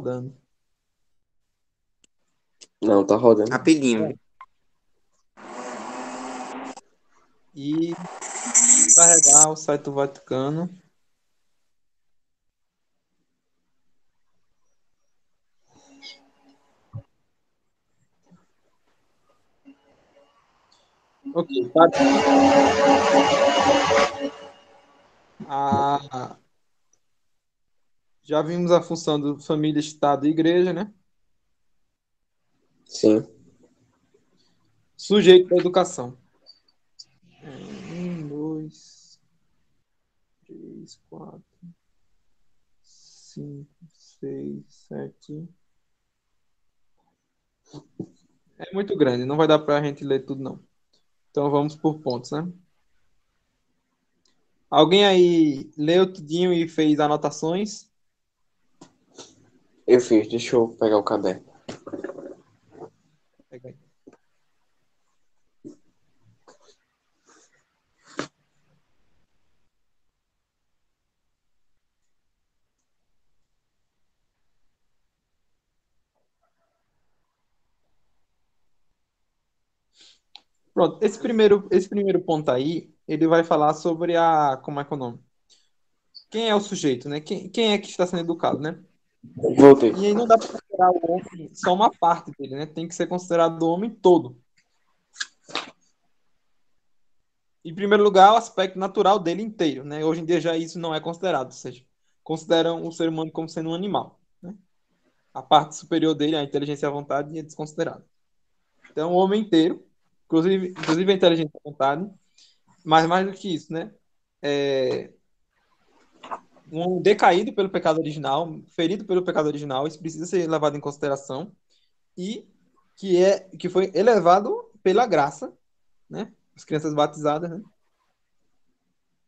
rodando. Não, tá rodando. Rapidinho. E carregar o site do Vaticano. Ok, tá. Já vimos a função do família, Estado e Igreja, né? Sim. Sujeito da educação. 1, 2, 3, 4, 5, 6, 7. É muito grande, não vai dar para a gente ler tudo, não. Então vamos por pontos, né? Alguém aí leu tudinho e fez anotações? Eu fiz, deixa eu pegar o caderno. Pega aí. Pronto, esse primeiro ponto aí, ele vai falar sobre como é que é o nome? Quem é o sujeito, né? Quem é que está sendo educado, né? Voltei. E aí não dá para considerar o homem só uma parte dele, né? Tem que ser considerado o homem todo. Em primeiro lugar, o aspecto natural dele inteiro, né? Hoje em dia já isso não é considerado, ou seja, consideram o ser humano como sendo um animal, né? A parte superior dele, a inteligência e a vontade, é desconsiderada. Então, o homem inteiro, inclusive a inteligência e a vontade, mas mais do que isso, né? É um homem decaído pelo pecado original, ferido pelo pecado original, isso precisa ser levado em consideração e que foi elevado pela graça, né? As crianças batizadas, né?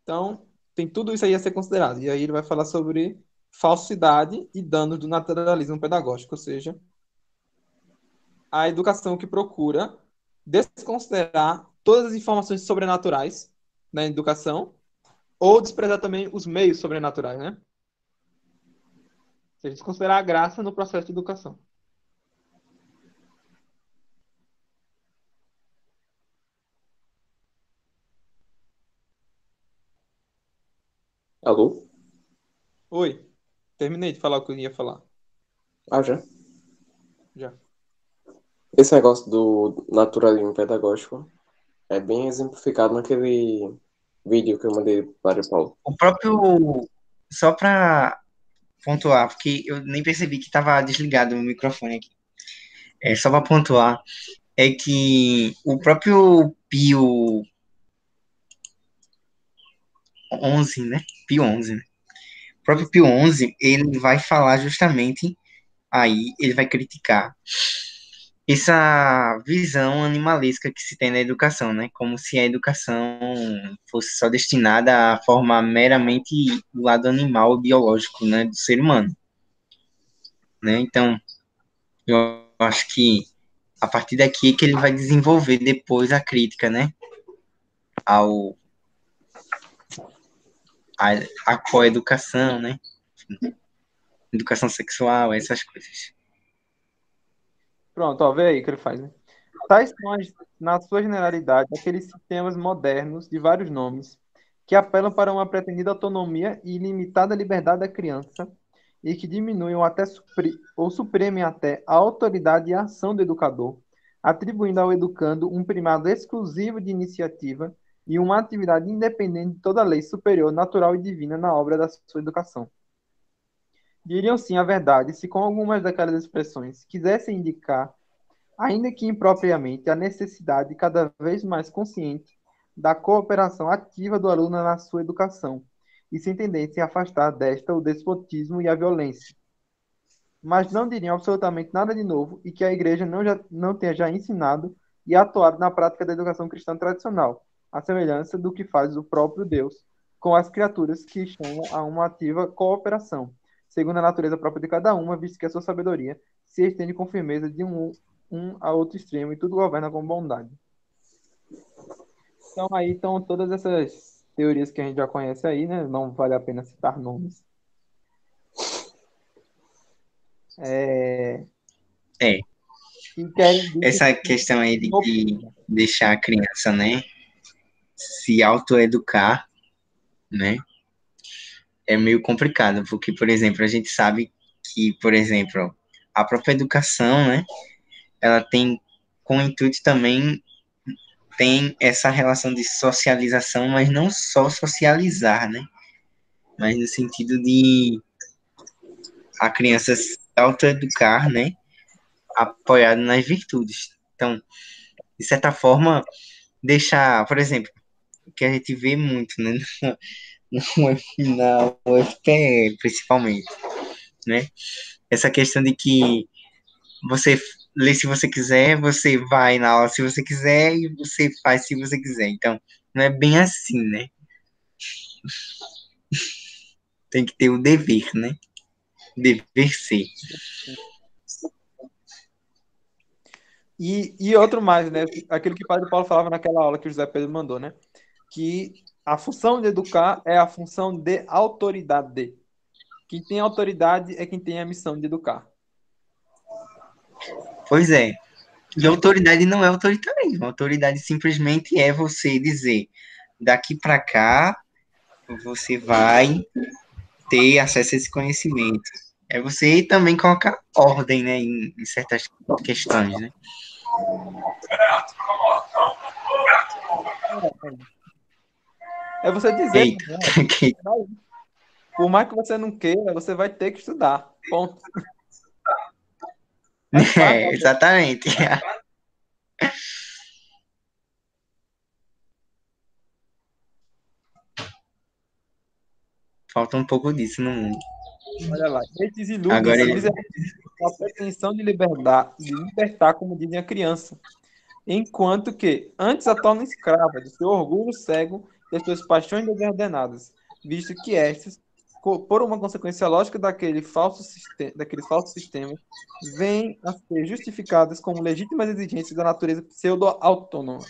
Então, tem tudo isso aí a ser considerado. E aí ele vai falar sobre falsidade e danos do naturalismo pedagógico, ou seja, a educação que procura desconsiderar todas as informações sobrenaturais na educação ou desprezar também os meios sobrenaturais, né? Ou seja, desconsiderar a graça no processo de educação. Alô? Oi, terminei de falar o que eu ia falar. Ah, já. Já. Esse negócio do naturalismo pedagógico é bem exemplificado naquele vídeo que eu mandei para o Paulo. O próprio. Só para pontuar, porque eu nem percebi que estava desligado o microfone aqui. Só para pontuar, é que o próprio Pio 11, né? Pio 11, né? O próprio Pio 11, ele vai falar justamente aí, ele vai criticar essa visão animalesca que se tem na educação, né? Como se a educação fosse só destinada a formar meramente o lado animal biológico, né, do ser humano, né? Então, eu acho que a partir daqui é que ele vai desenvolver depois a crítica, né, ao a, a coeducação, né? Educação sexual, essas coisas. Pronto, ó, vê aí o que ele faz, né? Tais são, na sua generalidade, aqueles sistemas modernos de vários nomes que apelam para uma pretendida autonomia e ilimitada liberdade da criança e que diminuem ou até ou suprimem até a autoridade e a ação do educador, atribuindo ao educando um primado exclusivo de iniciativa e uma atividade independente de toda lei superior, natural e divina na obra da sua educação. Diriam sim a verdade se com algumas daquelas expressões quisessem indicar, ainda que impropriamente, a necessidade cada vez mais consciente da cooperação ativa do aluno na sua educação, e sem tendência a afastar desta o despotismo e a violência. Mas não diriam absolutamente nada de novo e que a Igreja não tenha já ensinado e atuado na prática da educação cristã tradicional, à semelhança do que faz o próprio Deus com as criaturas que chamam a uma ativa cooperação, segundo a natureza própria de cada uma, visto que a sua sabedoria se estende com firmeza de um a outro extremo e tudo governa com bondade. Então aí estão todas essas teorias que a gente já conhece aí, né? Não vale a pena citar nomes. é, É, e querem disso essa questão aí de utopia. deixar a criança, né, se autoeducar, né, é meio complicado, porque, por exemplo, a gente sabe que, por exemplo, a própria educação, né, ela tem com o intuito também tem essa relação de socialização, mas não só socializar, né, mas no sentido de a criança se autoeducar, né, apoiado nas virtudes. Então, de certa forma, deixar, por exemplo, o que a gente vê muito, né, na UFPE, principalmente, né, essa questão de que você lê se você quiser, você vai na aula se você quiser e você faz se você quiser. Então, não é bem assim, né? Tem que ter o dever, né? Dever ser. E outro mais, né? Aquilo que o Padre Paulo falava naquela aula que o José Pedro mandou, né? Que a função de educar é a função de autoridade. Quem tem autoridade é quem tem a missão de educar. Pois é. E autoridade não é autoritarismo. Autoridade simplesmente é você dizer, daqui para cá, você vai ter acesso a esse conhecimento. É você também colocar ordem, né, em certas questões, né? É você dizer, Eita, né? Por mais que você não queira, você vai ter que estudar. Ponto. Faz parte da é, exatamente. Falta um pouco disso no mundo. Olha lá. Estes iludem Agora, se miseráveis com a pretensão de de libertar, como dizem a criança, enquanto que antes a torna escrava do seu orgulho cego e das suas paixões desordenadas, visto que estas, por uma consequência lógica daqueles falsos sistemas, vêm a ser justificadas como legítimas exigências da natureza pseudo-autônoma.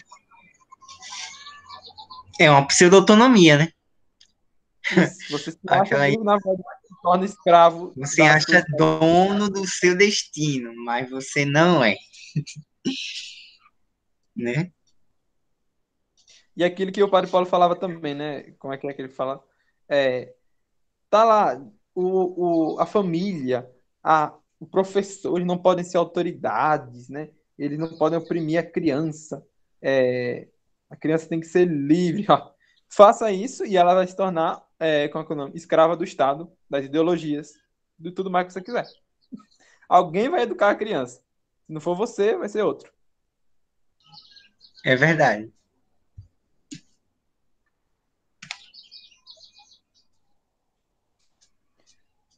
é uma pseudo-autonomia, né? Isso, você se acha Aquela aí, livre, na verdade, se torna escravo você das suas. acha dono do seu destino, mas você não é, né? E aquilo que o Padre Paulo falava também, né? Como é que ele fala? É, tá lá, a família, o professor, eles não podem ser autoridades, né? Eles não podem oprimir a criança. É, a criança tem que ser livre. Ó. Faça isso e ela vai se tornar, como é que é o nome? Escrava do Estado, das ideologias, de tudo mais que você quiser. Alguém vai educar a criança. Se não for você, vai ser outro. É verdade.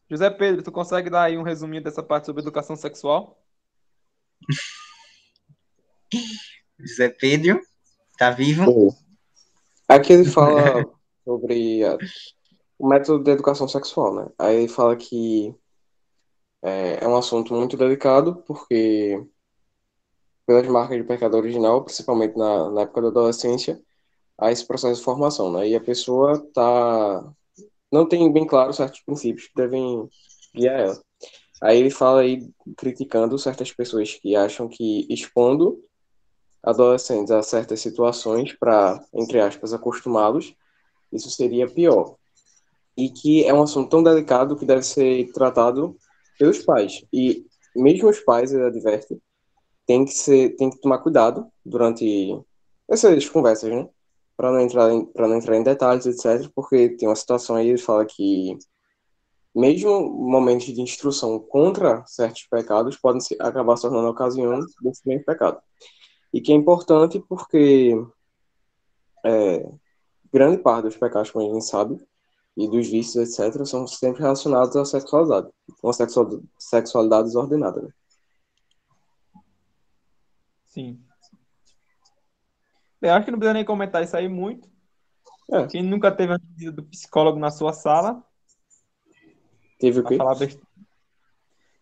José Pedro, tu consegue dar aí um resuminho dessa parte sobre educação sexual? José Pedro, tá vivo? Sim. Aqui ele fala sobre o método de educação sexual, né? Aí ele fala que é um assunto muito delicado, porque pelas marcas de pecado original, principalmente na época da adolescência, há esse processo de formação, né? E a pessoa não tem bem claro certos princípios que devem guiar ela. Aí ele fala aí criticando certas pessoas que acham que expondo adolescentes a certas situações para, entre aspas, acostumá-los, isso seria pior. E que é um assunto tão delicado que deve ser tratado pelos pais. E mesmo os pais, ele adverte, tem que tomar cuidado durante essas conversas, né? Para não entrar em detalhes, etc. Porque tem uma situação aí, ele fala que mesmo momentos de instrução contra certos pecados podem acabar se tornando ocasião desse mesmo pecado. E que é importante porque grande parte dos pecados, como a gente sabe, e dos vícios, etc., são sempre relacionados à sexualidade, uma sexualidade desordenada, né? Sim. Eu acho que não precisa nem comentar isso aí muito. É, Quem nunca teve a visita do psicólogo na sua sala, teve o para quê? falar besteira.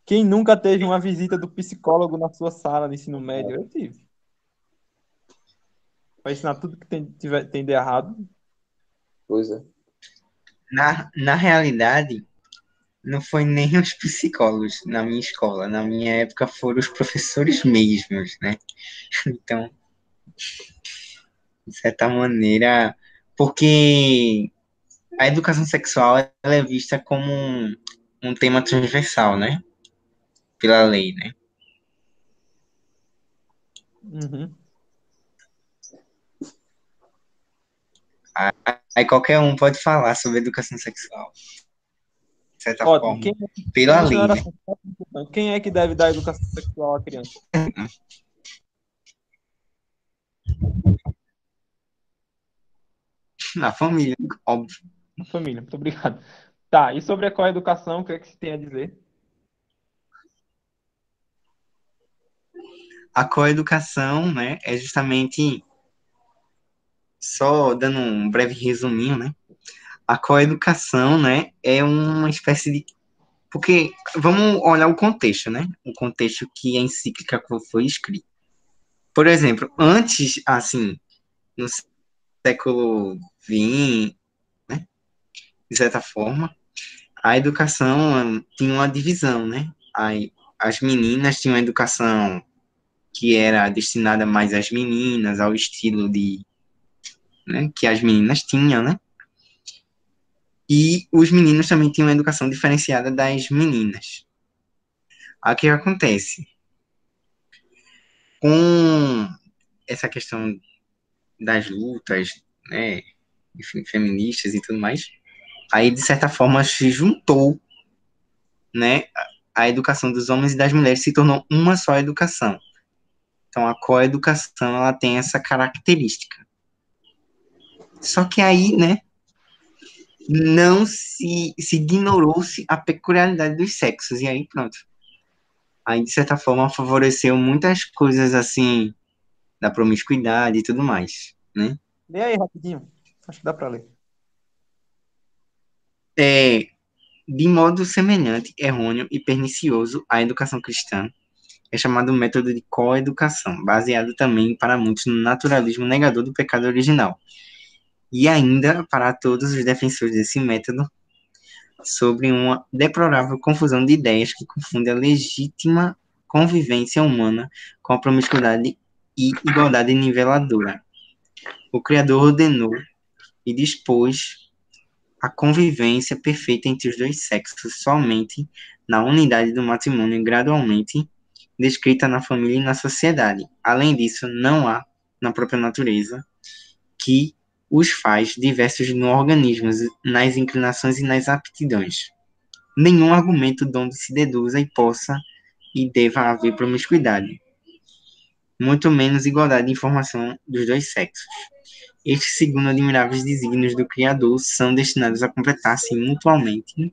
Quem nunca teve uma visita do psicólogo na sua sala de ensino médio? Eu tive. Para ensinar tudo que tem de errado. Pois é. Na realidade, não foi nem os psicólogos na minha escola. Na minha época foram os professores mesmos, né? Então, de certa maneira, porque a educação sexual ela é vista como um tema transversal, né? Pela lei, né? Uhum. Aí qualquer um pode falar sobre educação sexual, de certa Ótimo. forma, Quem pela é que não lei, era né? assim? Quem é que deve dar educação sexual à criança? Na família, óbvio. A família. Muito obrigado. Tá, e sobre a coeducação, o que é que se tem a dizer? A coeducação, né, é justamente, só dando um breve resuminho, né? A coeducação, né, é uma espécie de. Porque vamos olhar o contexto, né? O contexto que a encíclica foi escrita. Por exemplo, antes, assim, no século XX, né, de certa forma, a educação tinha uma divisão, né? Aí, as meninas tinham uma educação que era destinada mais às meninas, ao estilo de, né, que as meninas tinham, né? E os meninos também tinham uma educação diferenciada das meninas. Aí o que acontece? Com essa questão das lutas, né, enfim, feministas e tudo mais, aí de certa forma se juntou, né, a educação dos homens e das mulheres se tornou uma só educação. Então a coeducação ela tem essa característica. Só que aí, né, não se ignorou-se a peculiaridade dos sexos e aí pronto. Aí de certa forma favoreceu muitas coisas assim da promiscuidade e tudo mais, né? Lê aí rapidinho. Acho que dá para ler. É, de modo semelhante, errôneo e pernicioso, a educação cristã é chamado método de coeducação, baseado também para muitos no naturalismo negador do pecado original. E ainda para todos os defensores desse método, sobre uma deplorável confusão de ideias que confunde a legítima convivência humana com a promiscuidade e igualdade niveladora. O Criador ordenou e dispôs a convivência perfeita entre os dois sexos somente na unidade do matrimônio gradualmente descrita na família e na sociedade. Além disso, não há, na própria natureza, que os faz diversos no organismo, nas inclinações e nas aptidões. Nenhum argumento donde se deduza e possa e deva haver promiscuidade, muito menos igualdade de informação dos dois sexos. Estes, segundo admiráveis desígnios do Criador, são destinados a completar-se mutuamente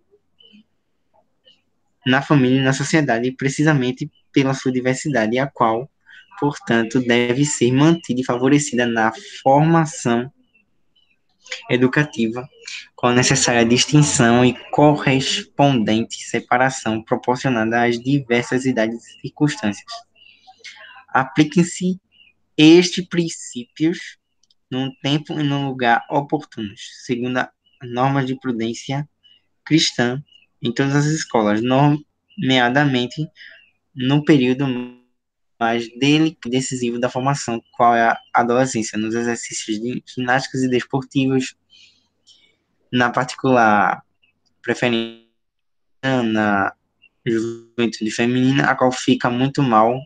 na família e na sociedade, precisamente pela sua diversidade, a qual, portanto, deve ser mantida e favorecida na formação educativa, com a necessária distinção e correspondente separação proporcionada às diversas idades e circunstâncias. Apliquem-se estes princípios num tempo e num lugar oportunos, segundo a norma de prudência cristã em todas as escolas, nomeadamente no período mais decisivo da formação, qual é a adolescência, nos exercícios ginásticos e desportivos, na particular preferência na juventude feminina, a qual fica muito mal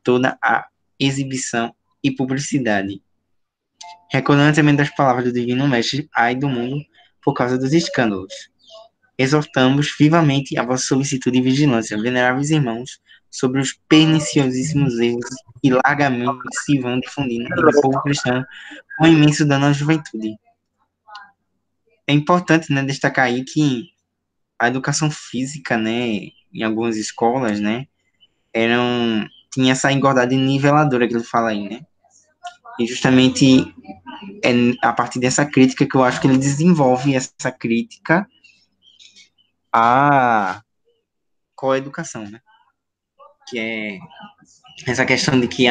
toda a exibição e publicidade. Recordando também das palavras do Divino Mestre, ai do mundo, por causa dos escândalos. Exortamos vivamente a vossa solicitude e vigilância, veneráveis irmãos, sobre os perniciosíssimos erros que largamente se vão difundindo entre o povo cristão com imenso dano à juventude. É importante, né, destacar aí que a educação física, né, em algumas escolas, né, tinha essa igualdade niveladora que ele fala aí, né? E justamente é a partir dessa crítica que eu acho que ele desenvolve essa crítica à coeducação, né? Que é essa questão de que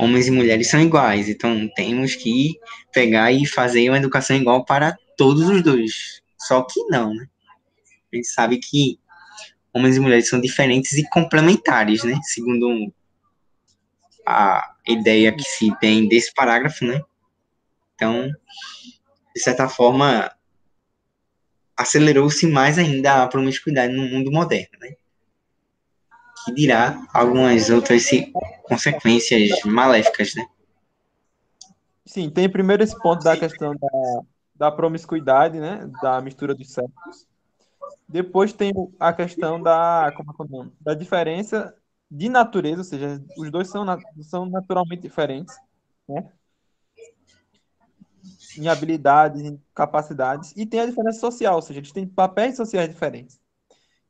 homens e mulheres são iguais, então temos que pegar e fazer uma educação igual para todos os dois. Só que não, né? A gente sabe que homens e mulheres são diferentes e complementares, né? Segundo a ideia que se tem desse parágrafo, né? Então, de certa forma, acelerou-se mais ainda a promiscuidade no mundo moderno, né? Que dirá algumas outras consequências maléficas, né? Sim, tem primeiro esse ponto da questão da promiscuidade, né? Da mistura dos sexos. Depois tem a questão como é que é o nome? Da diferença de natureza, ou seja, os dois são naturalmente diferentes, né? Em habilidades, em capacidades, e tem a diferença social, ou seja, eles têm papéis sociais diferentes.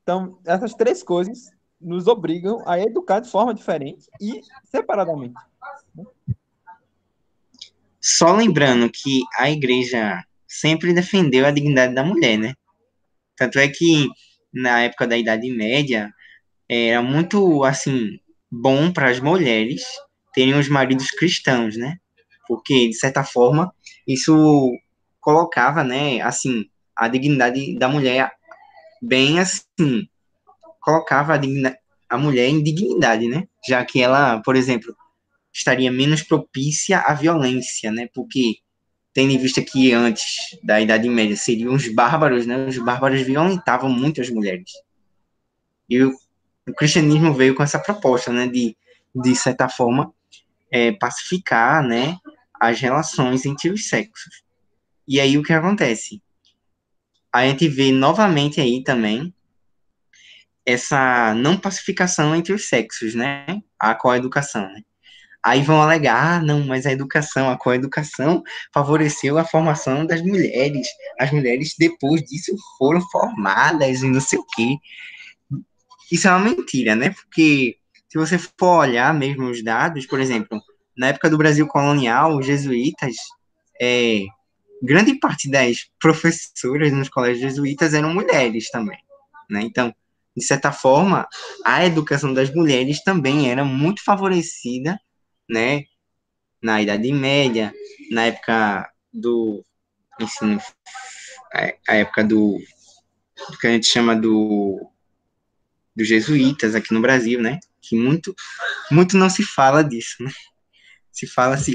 Então, essas três coisas nos obrigam a educar de forma diferente e separadamente. Só lembrando que a igreja sempre defendeu a dignidade da mulher, né? Tanto é que na época da Idade Média era muito assim bom para as mulheres terem os maridos cristãos, né? Porque de certa forma isso colocava, né, assim, a dignidade da mulher bem assim, colocava a mulher em dignidade, né? Já que ela, por exemplo, estaria menos propícia à violência, né? Porque tendo em vista que antes da Idade Média seriam os bárbaros, né? Os bárbaros violentavam muito as mulheres. E o cristianismo veio com essa proposta, né? De certa forma, pacificar, né? As relações entre os sexos. E aí o que acontece? A gente vê novamente aí também essa não pacificação entre os sexos, né? A coeducação, né? Aí vão alegar, não, mas a coeducação favoreceu a formação das mulheres. As mulheres, depois disso, foram formadas e não sei o quê. Isso é uma mentira, né? Porque se você for olhar mesmo os dados, por exemplo, na época do Brasil colonial, os jesuítas, é, grande parte das professoras nos colégios jesuítas eram mulheres também, né? Então, de certa forma, a educação das mulheres também era muito favorecida, né? Na Idade Média, na época do ensino, a época do que a gente chama dos jesuítas aqui no Brasil, né? Que muito não se fala disso, né? Se fala assim,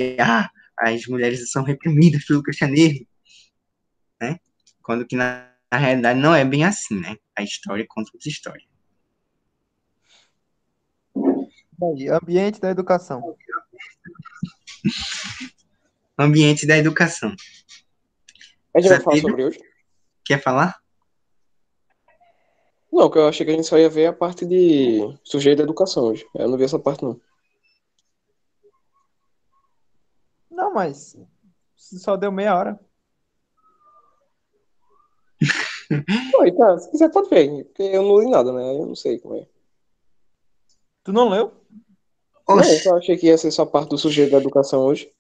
as mulheres são reprimidas pelo cristianismo, né? Quando que na realidade não é bem assim, né? A história conta outra história. Aí, ambiente da educação. Ambiente da educação. A gente vai falar Santiago, sobre hoje? quer falar? Não, que eu achei que a gente só ia ver a parte de sujeito da educação hoje. Eu não vi essa parte, não. Não, mas só deu meia hora. Oi, tá, se quiser pode ver, porque eu não li nada, né? Eu não sei como é. Tu não leu? Não, eu Oxe, só achei que ia ser só parte do sujeito da educação hoje.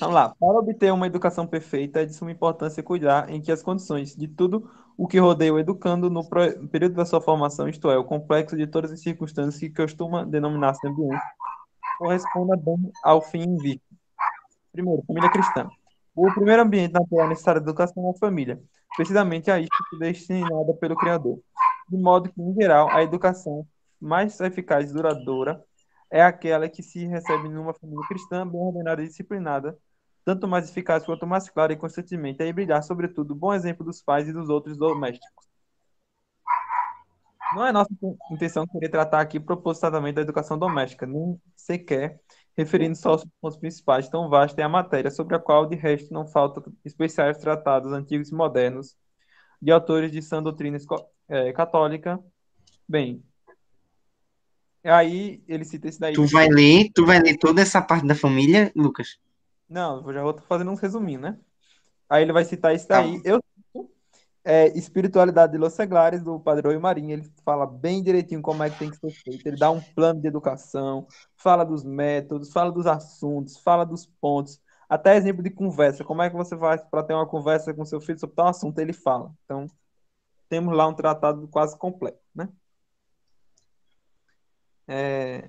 Vamos lá. Para obter uma educação perfeita, é de suma importância cuidar em que as condições de tudo o que rodeia o educando no período da sua formação, isto é, o complexo de todas as circunstâncias que costuma denominar-se ambiente, corresponda bem ao fim em vista. Primeiro, família cristã. O primeiro ambiente natural necessário da educação é a família, precisamente a isto que destinada pelo Criador. De modo que, em geral, a educação mais eficaz e duradoura é aquela que se recebe numa família cristã, bem ordenada e disciplinada, tanto mais eficaz quanto mais clara e constantemente, aí brilhar, sobretudo, o bom exemplo dos pais e dos outros domésticos. Não é nossa intenção querer tratar aqui propositadamente da educação doméstica, nem sequer referindo só aos pontos principais, tão vasta é a matéria, sobre a qual, de resto, não faltam especiais tratados antigos e modernos, de autores de sã doutrina católica. Bem, aí ele cita esse daí. tu vai ler toda essa parte da família, Lucas? Não, eu já vou fazendo uns resuminhos, né? Aí ele vai citar isso Tá daí. bom. Espiritualidade de Los Seglares, do Padre Oi Marinho, ele fala bem direitinho como é que tem que ser feito. Ele dá um plano de educação, fala dos métodos, fala dos assuntos, fala dos pontos, até exemplo de conversa. Como é que você faz para ter uma conversa com seu filho sobre tal assunto? Ele fala. Então, temos lá um tratado quase completo, né? É,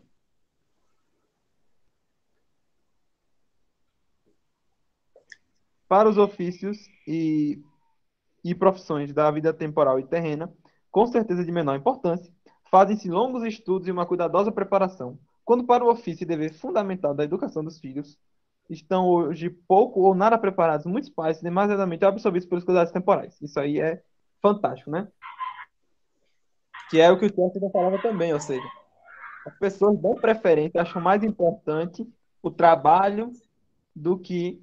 para os ofícios e e profissões da vida temporal e terrena, com certeza de menor importância, fazem-se longos estudos e uma cuidadosa preparação, quando para o ofício e dever fundamental da educação dos filhos, estão hoje pouco ou nada preparados muitos pais, demasiadamente absorvidos pelos cuidados temporais. Isso aí é fantástico, né? Que é o que o Chesterton falava também, ou seja, as pessoas dão preferência, acham mais importante o trabalho do que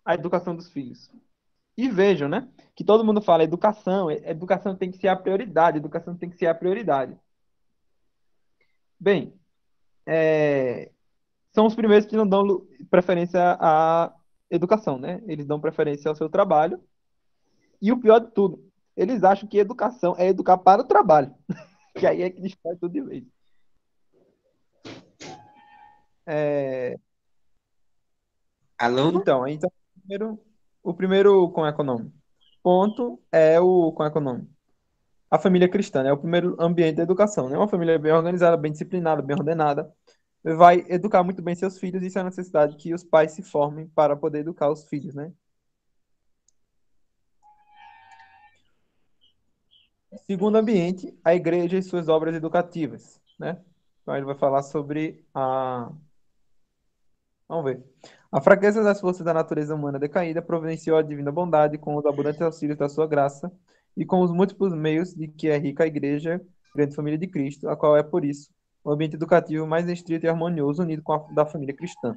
a educação dos filhos. E vejam, né? Que todo mundo fala educação tem que ser a prioridade, educação tem que ser a prioridade. Bem, são os primeiros que não dão preferência à educação, né? Eles dão preferência ao seu trabalho. E o pior de tudo, eles acham que educação é educar para o trabalho. Que aí é que destrói tudo de vez. Alô? Então o primeiro, como é que é o nome? Ponto é o, como é que é o nome? A família cristã, né? É o primeiro ambiente da educação, né? Uma família bem organizada, bem disciplinada, bem ordenada, vai educar muito bem seus filhos. Isso é a necessidade que os pais se formem para poder educar os filhos, né? Segundo ambiente, a igreja e suas obras educativas, né? Então ele vai falar sobre a... Vamos ver. A fraqueza das forças da natureza humana decaída providenciou a divina bondade com os abundantes auxílios da sua graça e com os múltiplos meios de que é rica a igreja, grande família de Cristo, a qual é, por isso, o ambiente educativo mais restrito e harmonioso unido com a da família cristã.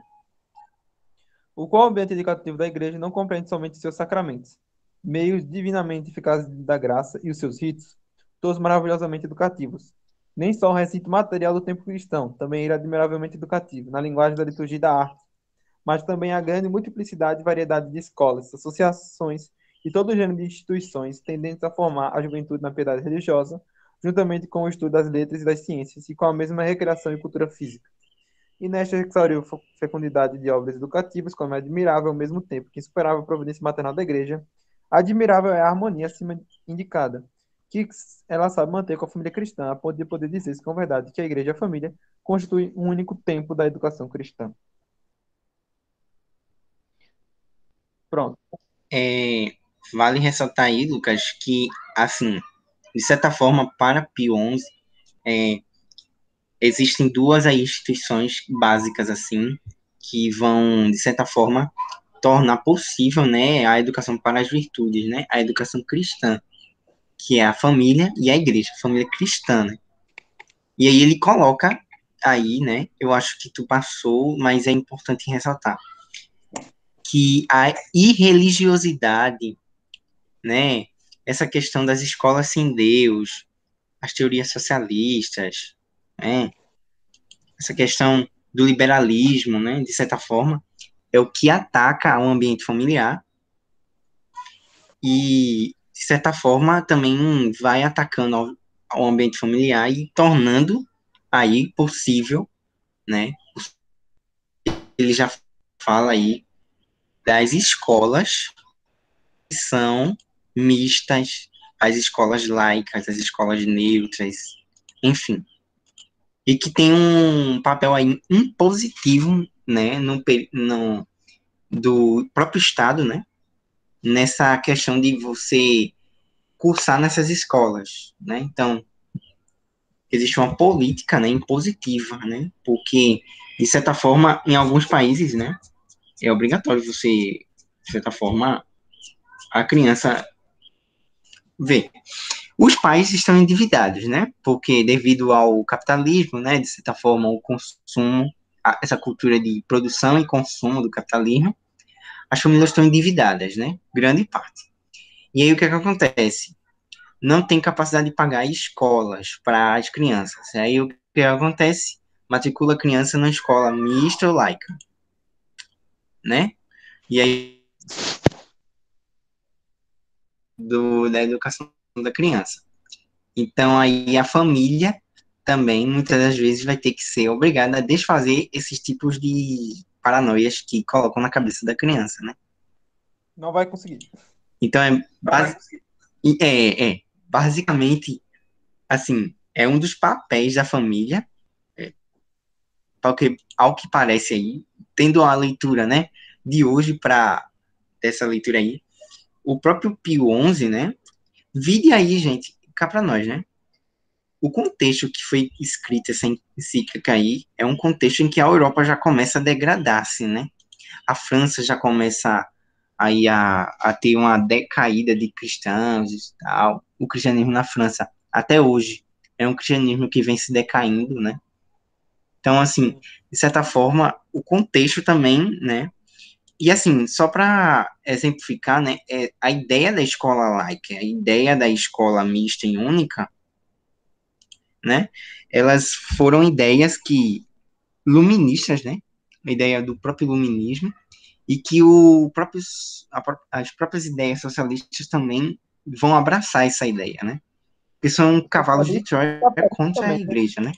O qual ambiente educativo da igreja não compreende somente seus sacramentos, meios divinamente eficazes da graça e os seus ritos, todos maravilhosamente educativos. Nem só o recinto material do templo cristão, também ele é admiravelmente educativo, na linguagem da liturgia e da arte, mas também a grande multiplicidade e variedade de escolas, associações e todo gênero de instituições tendentes a formar a juventude na piedade religiosa, juntamente com o estudo das letras e das ciências e com a mesma recreação e cultura física. E nesta exauriu fecundidade de obras educativas, como é admirável ao mesmo tempo que insuperável a providência maternal da Igreja, admirável é a harmonia acima indicada, que ela sabe manter com a família cristã, a ponto de poder dizer-se com verdade que a Igreja e a família constituem um único tempo da educação cristã. Pronto. Vale ressaltar aí, Lucas, que, assim, de certa forma, para Pio XI, existem duas aí instituições básicas, assim, que vão, de certa forma, tornar possível, né, a educação para as virtudes, né, a educação cristã, que é a família e a igreja, a família cristã, né? E aí ele coloca aí, né, eu acho que tu passou, mas é importante ressaltar, que a irreligiosidade, né, essa questão das escolas sem Deus, as teorias socialistas, né, essa questão do liberalismo, né, de certa forma, é o que ataca ao ambiente familiar e, de certa forma, também vai atacando ao ambiente familiar e tornando aí possível, né, ele já fala aí das escolas que são mistas, as escolas laicas, as escolas neutras, enfim, e que tem um papel aí impositivo, né, no do próprio Estado, né, nessa questão de você cursar nessas escolas, né, então existe uma política, né, impositiva, né, porque, de certa forma, em alguns países, né, é obrigatório você, de certa forma, a criança ver. Os pais estão endividados, né? Porque devido ao capitalismo, né, de certa forma, o consumo, essa cultura de produção e consumo do capitalismo, as famílias estão endividadas, né? Grande parte. E aí o que é que acontece? Não tem capacidade de pagar escolas para as crianças. Aí o que é que acontece? Matricula a criança na escola mista ou laica, né? E aí da educação da criança. Então, aí a família também, muitas das vezes, vai ter que ser obrigada a desfazer esses tipos de paranoias que colocam na cabeça da criança, né? Não vai conseguir. Então, basicamente, assim, é um dos papéis da família, porque, ao que parece aí, tendo a leitura, né, de hoje para essa leitura aí, o próprio Pio XI, né, Vide aí, gente, cá para nós, né? O contexto que foi escrita essa encíclica aí é um contexto em que a Europa já começa a degradar-se, né? A França já começa aí a ter uma decaída de cristãos e tal. O cristianismo na França, até hoje, é um cristianismo que vem se decaindo, né? Então, assim, de certa forma, o contexto também, né? E, assim, só para exemplificar, né? A ideia da escola laica, a ideia da escola mista e única, né? Elas foram ideias que luministas, né? A ideia do próprio iluminismo e que as próprias ideias socialistas também vão abraçar essa ideia, né? Que são cavalos de Troia contra a Também, né? igreja, né?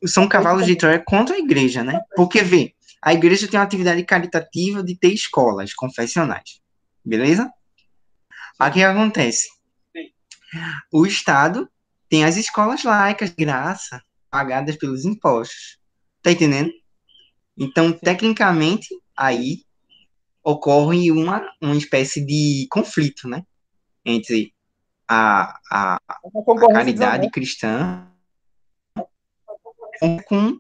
São cavalos de Troia contra a igreja, né? Porque, vê, a igreja tem uma atividade caritativa de ter escolas confessionais, beleza? Aqui acontece, o Estado tem as escolas laicas de graça, pagadas pelos impostos, tá entendendo? Então, Sim. tecnicamente, aí ocorre uma espécie de conflito, né? Entre Uma a concorrência caridade desonesta. cristã com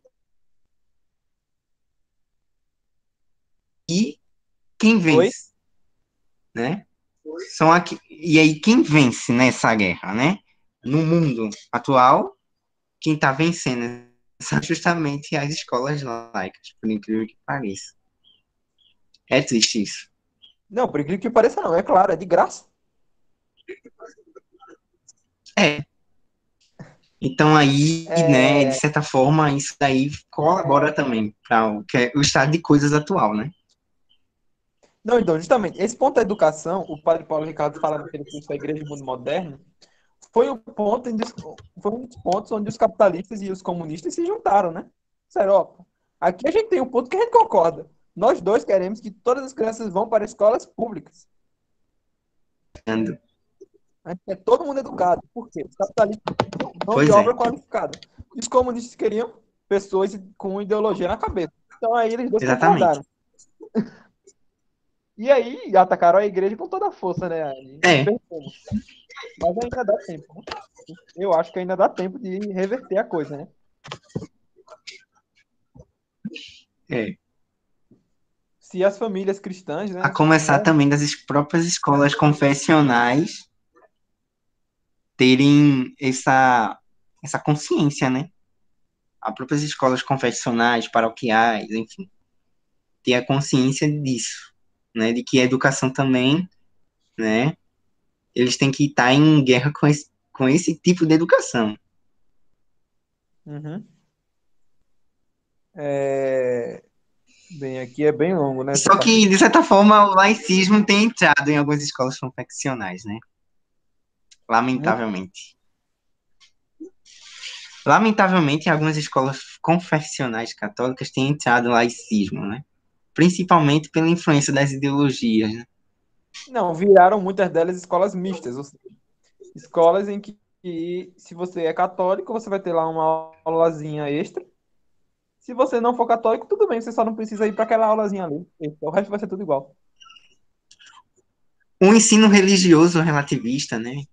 e quem Oi? vence, né? E aí quem vence nessa guerra, né? No mundo atual, quem está vencendo são justamente as escolas laicas, por incrível que pareça. É triste isso. Não, por incrível que pareça, não. É claro, é de graça. É. Então aí, né, de É... certa forma, isso daí colabora também para o estado de coisas atual, né? Não, então, justamente, esse ponto da educação, o padre Paulo Ricardo fala naquele curso da Igreja do Mundo Moderno, foi um dos pontos onde os capitalistas e os comunistas se juntaram, né? Disseram, ó, aqui a gente tem um ponto que a gente concorda. Nós dois queremos que todas as crianças vão para escolas públicas. A gente quer todo mundo educado. Por quê? Os capitalistas queriam mão de Pois é, obra qualificada. E os comunistas queriam pessoas com ideologia na cabeça. Então aí eles dois exatamente. concordaram. E aí atacaram a igreja com toda a força, né? Aí não É, tem como. Mas ainda dá tempo, né? Eu acho que ainda dá tempo de reverter a coisa, né? é. Se as famílias cristãs, A né, começar tiverem. também das próprias escolas confessionais terem essa consciência, né? As próprias escolas confessionais, paroquiais, enfim, ter a consciência disso, né? De que a educação também, né? Eles têm que estar em guerra com esse tipo de educação. Uhum. É... Bem, aqui é bem longo, né? Essa Só parte que, aqui. de certa forma, o laicismo tem entrado em algumas escolas confessionais, né? Muito. Lamentavelmente. Lamentavelmente, algumas escolas confessionais católicas têm entrado no laicismo, né? Principalmente pela influência das ideologias, né? Não, viraram muitas delas escolas mistas, ou seja, escolas em que, se você é católico, você vai ter lá uma aulazinha extra. Se você não for católico, tudo bem, você só não precisa ir para aquela aulazinha ali. O resto vai ser tudo igual. Um ensino religioso relativista, né?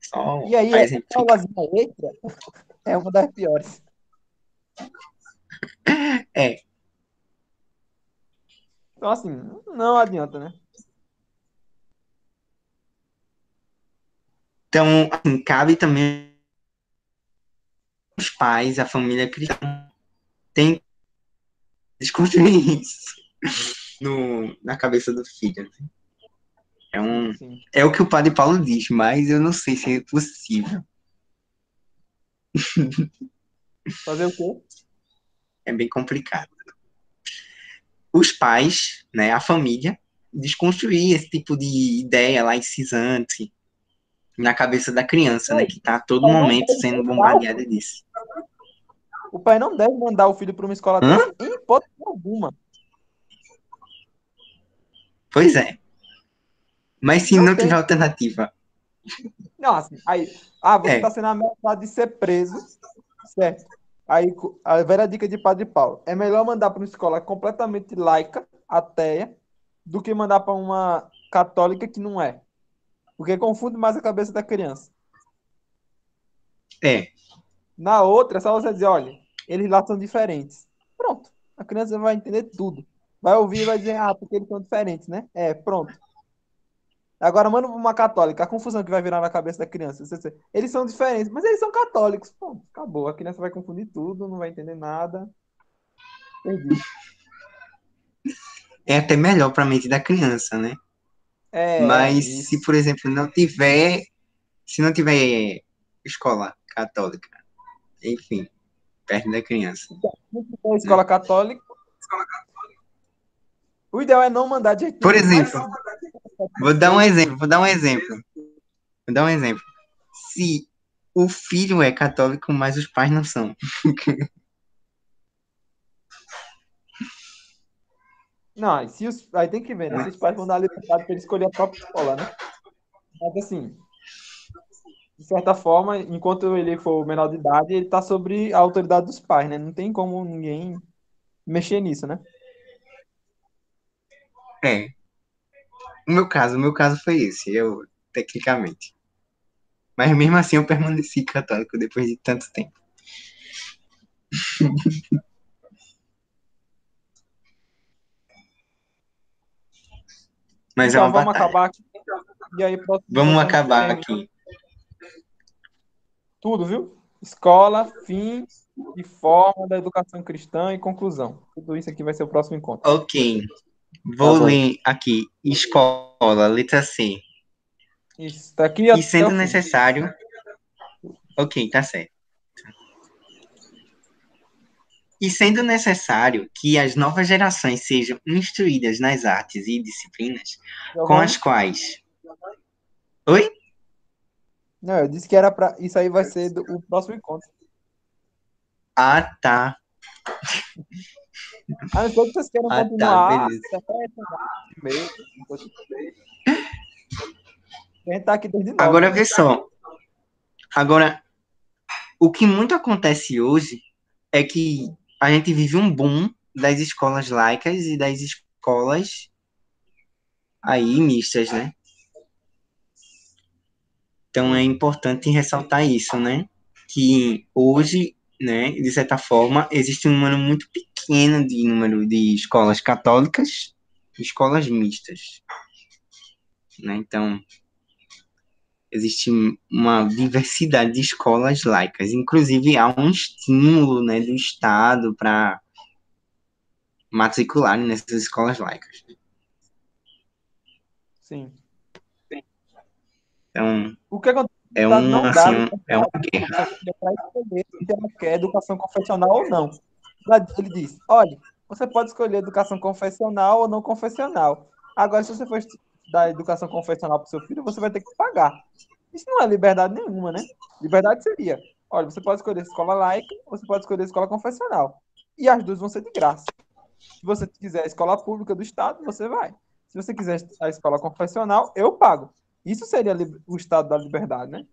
Só E aí, para essa exemplificar. aulazinha extra é uma das piores. É, Então, assim, não adianta, né? então, assim, cabe também os pais, a família cristã, tem que desconstruir isso na cabeça do filho. É, Sim, um, sim. é o que o padre Paulo diz, mas eu não sei se é possível. Fazer o quê? É bem complicado. Os pais, né, a família, desconstruir esse tipo de ideia laicizante na cabeça da criança, né, Não, que está a o todo pai não momento deve sendo mandar bombardeada disso. o pai não deve mandar o filho para uma escola Hã? dessa em hipótese alguma. Pois é. Mas se Não não tiver tem. alternativa, Não, assim, aí, você está é, sendo ameaçado de ser preso, certo? Aí, a velha dica de Padre Paulo, é melhor mandar para uma escola completamente laica, ateia, do que mandar para uma católica que não é. Porque confunde mais a cabeça da criança. É, Na outra, é só você dizer, olha, eles lá são diferentes. Pronto. A criança vai entender tudo. Vai ouvir e vai dizer, ah, porque eles são diferentes, né? É, pronto. Agora, manda uma católica, a confusão que vai virar na cabeça da criança. Eles são diferentes, mas eles são católicos. Pronto, acabou. A criança vai confundir tudo, não vai entender nada. Perdi. é até melhor para a mente da criança, né? Mas se, Isso. por exemplo, se não tiver escola católica, enfim, perto da criança, Se for né? escola católica, o ideal é não mandar de jeito Por nenhum. Mas exemplo, vou dar um exemplo, vou dar um exemplo, vou dar um exemplo. Se o filho é católico, mas os pais não são. não, aí tem que ver, né? Se os pais vão dar liberdade para ele escolher a própria escola, né? Mas assim, de certa forma, enquanto ele for menor de idade, ele está sobre a autoridade dos pais, né? Não tem como ninguém mexer nisso, né? É, o meu caso foi esse, eu, tecnicamente. Mas mesmo assim eu permaneci católico depois de tanto tempo. Mas é Então, uma vamos batalha. acabar aqui. E aí, próximo Vamos encontro a gente acabar termina aqui. tudo, viu? Escola, fim e forma da educação cristã e conclusão. Tudo isso aqui vai ser o próximo encontro. Ok, Tá vou bom. ler aqui. Escola, letra C. Isso, tá aqui E até o sendo fim. necessário. Ok, tá certo. E sendo necessário que as novas gerações sejam instruídas nas artes e disciplinas com as Giovanni? quais. Oi? Não, eu disse que era para. Isso aí vai ser o próximo encontro. Ah, tá. A não ser que vocês queiram Ah, tá, continuar beleza. até meio. A gente tá aqui desde 9, Agora né? vê só. Agora, o que muito acontece hoje é que a gente vive um boom das escolas laicas e das escolas aí mistas, né? Então é Sim. importante ressaltar isso, né? Que hoje, né, de certa forma, existe um número muito pequeno de número de escolas católicas e escolas mistas, né? Então, existe uma diversidade de escolas laicas. Inclusive, há um estímulo, né, do Estado para matricularem nessas escolas laicas. Sim. Então, O que acontece é que o é Estado um, não dá assim, é uma liberdade guerra. para a família para escolher se ela quer educação confessional ou não. Ele diz: olha, você pode escolher educação confessional ou não confessional. Agora, se você for dar educação confessional para o seu filho, você vai ter que pagar. Isso não é liberdade nenhuma, né? Liberdade seria: olha, você pode escolher escola laica, você pode escolher escola confessional. E as duas vão ser de graça. Se você quiser a escola pública do Estado, você vai. Se você quiser a escola confessional, eu pago. Isso seria o Estado da liberdade, né?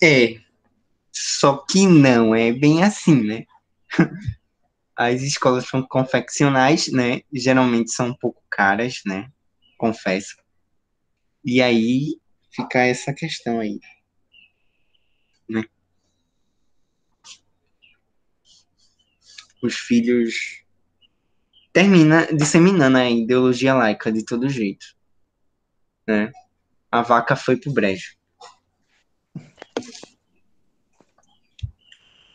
É, só que não é bem assim, né? As escolas são confeccionais, né? Geralmente são um pouco caras, né? Confesso. E aí fica essa questão aí, né? Os filhos termina disseminando a ideologia laica de todo jeito, né? A vaca foi pro brejo.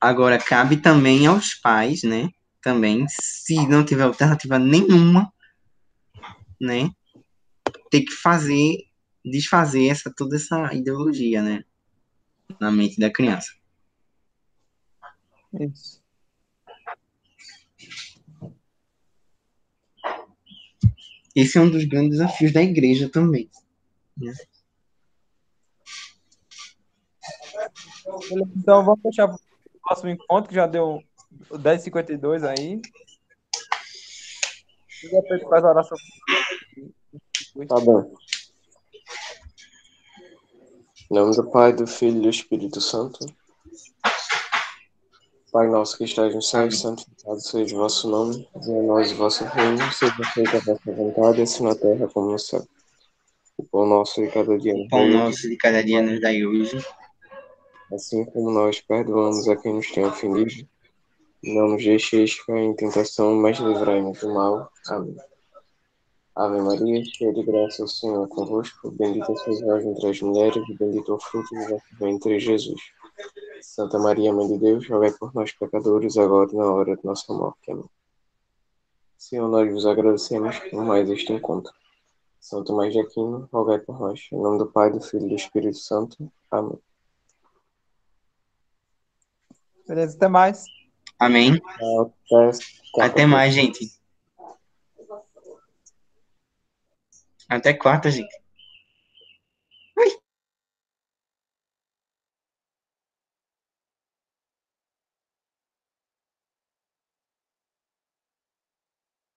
Agora cabe também aos pais, né? Também, se não tiver alternativa nenhuma, né? Ter que desfazer toda essa ideologia, né? Na mente da criança. Isso. Esse é um dos grandes desafios da igreja também, né? Beleza, então vamos deixar para o próximo encontro, que já deu 10h52 aí. E depois faz a oração. Tá bom. Em nome do Pai, do Filho e do Espírito Santo. Pai nosso que estás no céu, santificado seja o vosso nome. Venha a nós o vosso reino, seja feita a vossa vontade, assim na terra como no céu. O pão nosso de cada dia O nos pão dai hoje, nosso de cada dia nos dai hoje. assim como nós perdoamos a quem nos tem ofendido. Não nos deixeis cair em tentação, mas livrai-nos do mal. Amém. Ave Maria, cheia de graça, o Senhor é convosco. Bendita sois vós entre as mulheres, e bendito é o fruto do vosso ventre, Jesus. Santa Maria, Mãe de Deus, rogai por nós, pecadores, agora e na hora de nossa morte. Amém. Senhor, nós vos agradecemos por mais este encontro. São Tomás de Aquino, rogai por nós. Em nome do Pai, do Filho e do Espírito Santo. Amém. Beleza, até mais. Amém. Até Até mais, gente. Até quarta, gente.